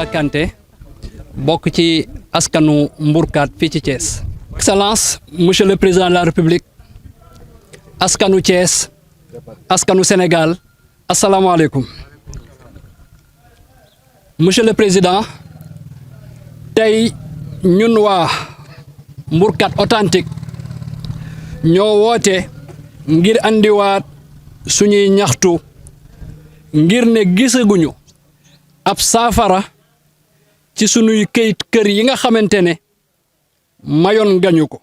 Moussa Kanté bokk ci askanu Mbourkat fii ci Thiès. Excellence monsieur le président de la République askanu Thiès askanu Sénégal asalaamaaleykum monsieur le président tey ñun waa Mbourkat authentique ñoo woote ngir andiwaat suñuy ñaxtu ngir ne gisaguñu ab saafara ci suñuy këyit kër yi nga xamante ne mayoon gañu ko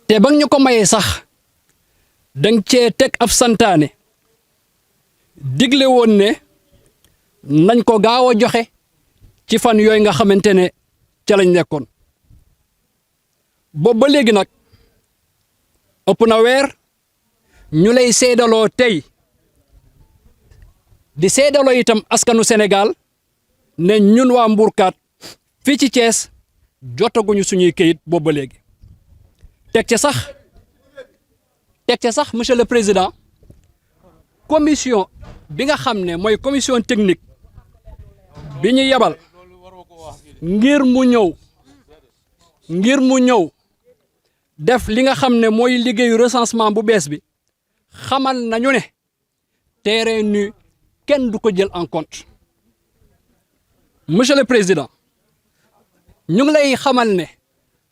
te ba ñu ko mayee sax dang cee teg ab santaane digle woon ne nañ ko gaaw a joxe ci fan yooyu nga xamante ne ca lañ nekkoon boobu ba léegi nag ëpp na weer ñu lay seedaloo tey di seedaloo itam askanu Sénégal ne ñun waa Mbourkat fii ci Thiès jotaguñu suñuy këyit boobu ba léegi teg ca sax monsieur le président commission bi nga xam ne mooy commission technique bi ñu yebal ngir mu ñëw def li nga xam ne mooy liggéeyu recensement bu bees bi xamal nañu ne terrain nu kenn du ko jël en compte monsieur le président ñu ngi lay xamal ne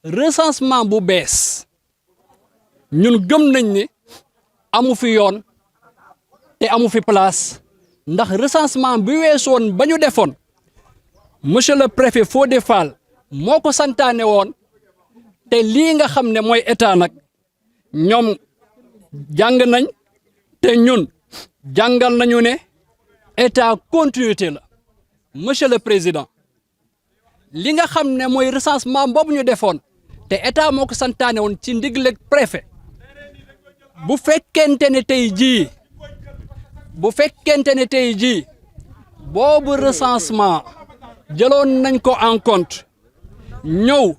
recensement bu bees ñun gëm nañ ne amu fi yoon te amu fi place ndax recensement bi weesoon ba ñu defoon monsieur le préfet Fodé Fall moo ko santaane woon te lii nga xam ne mooy état nag ñoom jàng nañ te ñun jàngal nañu ne état continuité la monsieur le président li nga xam ne mooy recensement boobu ñu defoon te état moo ko santaane woon ci ndigle préfet bu fekkente ne tey jii boobu recensement jëloon nañ ko en compte ñëw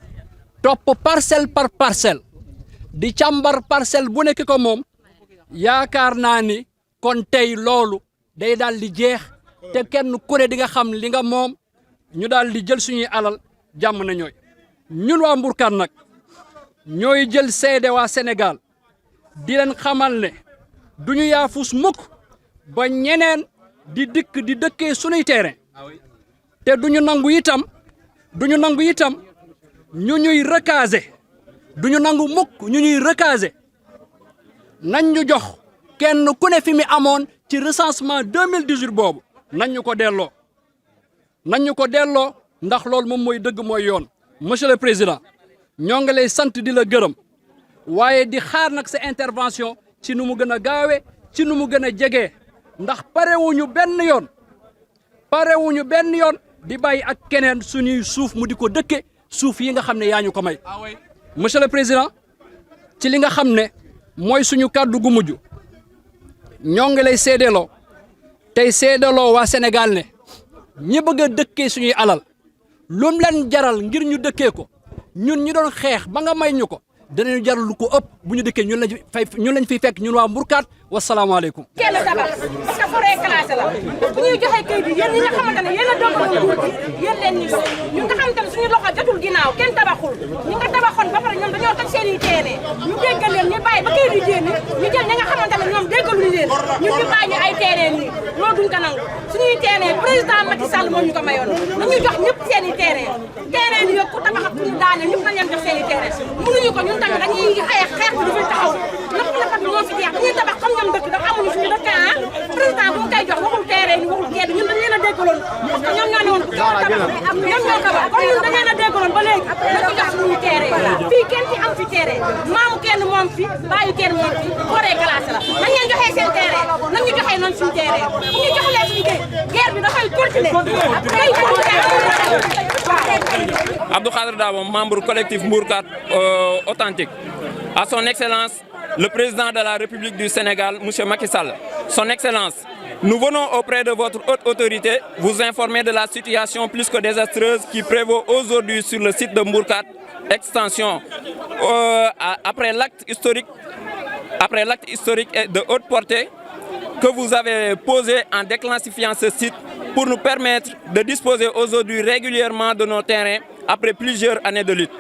topp parcelle par parcelle di càmbar parcelle bu nekk ko moom yaakaar naa ni kon tey loolu day daal di jeex te kenn ku ne di nga xam li nga moom ñu daal di jël suñuy alal jàmm na ñooy ñun waa Mbourkat nag ñooy jël seede waa Sénégal di leen xamal ne du ñu yaafus mukk ba ñeneen di dikk di dëkkee suñuy terrain te du ñu nangu itam ñu ñuy recaser du ñu nangu mukk ñu ñuy recaser nañ ñu jox kenn ku ne fi mi amoon ci recensement 2018 boobu nañ ñu ko delloo ndax loolu moom mooy dëgg mooy yoon monsieur le président ñoo ngi lay sant di la gërëm waaye di xaar nag sa intervention ci nu mu gën a gaawee ci nu mu gën a jegee ndax parewuñu benn yoon di bàyyi ak keneen suñuy suuf mu di ko dëkke suuf yi nga xam ne yaa ñu ko may monsieur le président ci li nga xam ne mooy suñu kàddu gu mujj ñoo ngi lay seedeloo tey seedeloo waa Sénégal ne ñi bëgg a dëkkee suñuy alal lum leen jaral ngir ñu dëkkee ko ñun ñi doon xeex ba nga may ñu ko danañu jaral lu ko ëpp bu ñu dëkkee ñun lañ fiy fekk ñun waa Mbourkat wasalaamaaleykum. kenn tabax parce que forêt classée la bu ñuy joxe kayit yi yéen ñi nga xamante ne yéen a dogaloon nguur gi yéen leen ñu jox ñun nga xamante ne suñu loxo jotul ginnaaw kenn tabaxul ñi nga tabaxoon ba pare ñoom dañoo toj seen i terrain ñu déggal leen ñu bàyyi ba kayit yi génn ñu jël ñi nga xamante ne ñoom déggaluñu leen ñun ñu bàyyi ñu ay terrain nii loolu duñ ko nangu suñuy terrain président Macky Sall moo ñu ko mayoon nañu jox ñëpp seen i terrain yi yëpp ku tabax ak ku ñu daane ñëpp nañ leen jox seen i terrain mënuñu ko ñun tamit dañuy xeex bi du fi taxaw napp moo fi jeex dañuy tabax comme ñoom dëkk dafa amuñu suñu dëkk président bu mu koy jox waxul terrain yi waxul kenn ñun dañ leen a déggaloon parce que ñoom ñoo ne woon ñoom ñoo tabax comme ñun dañ leen a déggaloon ba léegi nañ ko jox suñu terrain fii kenn fi am fi terrain maamu kenn moom fi bàyyi kenn moom fi forêt classée la nañ leen joxee seen terrain nañ ñu joxee noonu suñu terrain bu ñu joxlee suñu kay guerre bi dafay continuer Abdou Khadre Dabo, membre collectif Mbourkat authentique. À son Excellence, le président de la République du Sénégal, M. Macky Sall. Son Excellence, nous venons auprès de votre haute autorité vous informer de la situation plus que désastreuse qui prévaut aujourd'hui sur le site de Mbourkat Extension. Après l'acte historique et de haute portée que vous avez posées en déclassifiant ce site pour nous permettre de disposer aujourd'hui régulièrement de nos terrains après plusieurs années de lutte.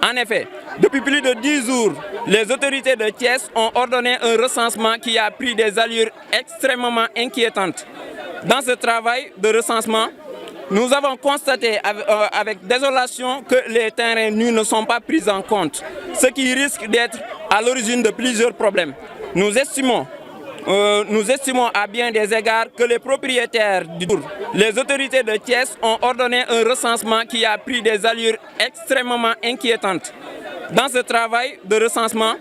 En effet, depuis plus de 10 jours, les autorités de Thiès ont ordonné un recensement qui a pris des allures extrêmement inquiétantes. Dans ce travail de recensement, nous avons constaté avec désolation que les terrains nus ne sont pas pris en compte, ce qui risque d'être à l'origine de plusieurs problèmes. Nous estimons à bien des égards que les propriétaires du tour, les autorités de Thiès ont ordonné un recensement qui a pris des allures extrêmement inquiétantes. Dans ce travail de recensement,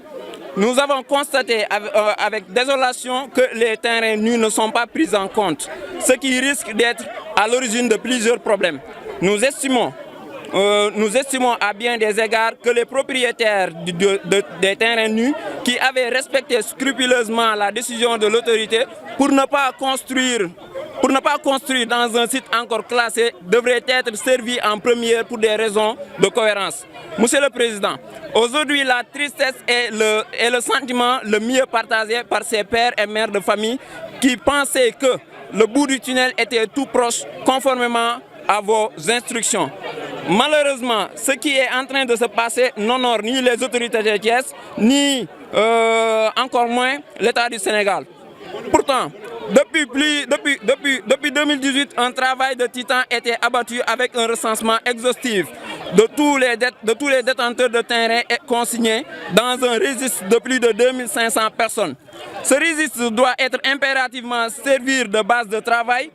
nous avons constaté avec désolation que les terrains nus ne sont pas pris en compte, ce qui risque d'être à l'origine de plusieurs problèmes. Nous estimons à bien des égards que les propriétaires des terrains nus qui avaient respecté scrupuleusement la décision de l'autorité pour ne pas construire dans un site encore classé devraient être servis en première pour des raisons de cohérence. Monsieur le Président, aujourd'hui la tristesse est le sentiment le mieux partagé par ces pères et mères de famille qui pensaient que le bout du tunnel était tout proche conformément à vos instructions. Malheureusement, ce qui est en train de se passer n'honore ni les autorités de Thiès, ni encore moins l'État du Sénégal. Pourtant, depuis 2018, un travail de titan était abattu avec un recensement exhaustif de tous les détenteurs de terrain consignés dans un registre de plus de 2500 personnes. Ce registre doit être impérativement servir de base de travail.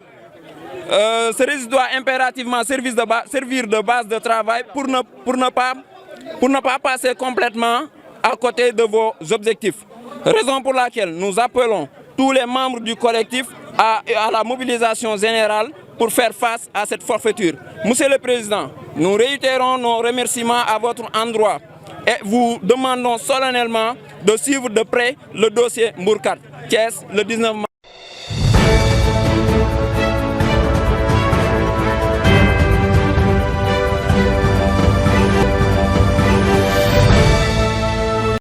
Ce registre doit impérativement servir de base de travail pour ne pas passer complètement à côté de vos objectifs. Raison pour laquelle nous appelons tous les membres du collectif à la mobilisation générale pour faire face à cette forfaiture. Monsieur le Président, nous réitérons nos remerciements à votre endroit et vous demandons solennellement de suivre de près le dossier Mbourkat, Thiès, le 19 mars.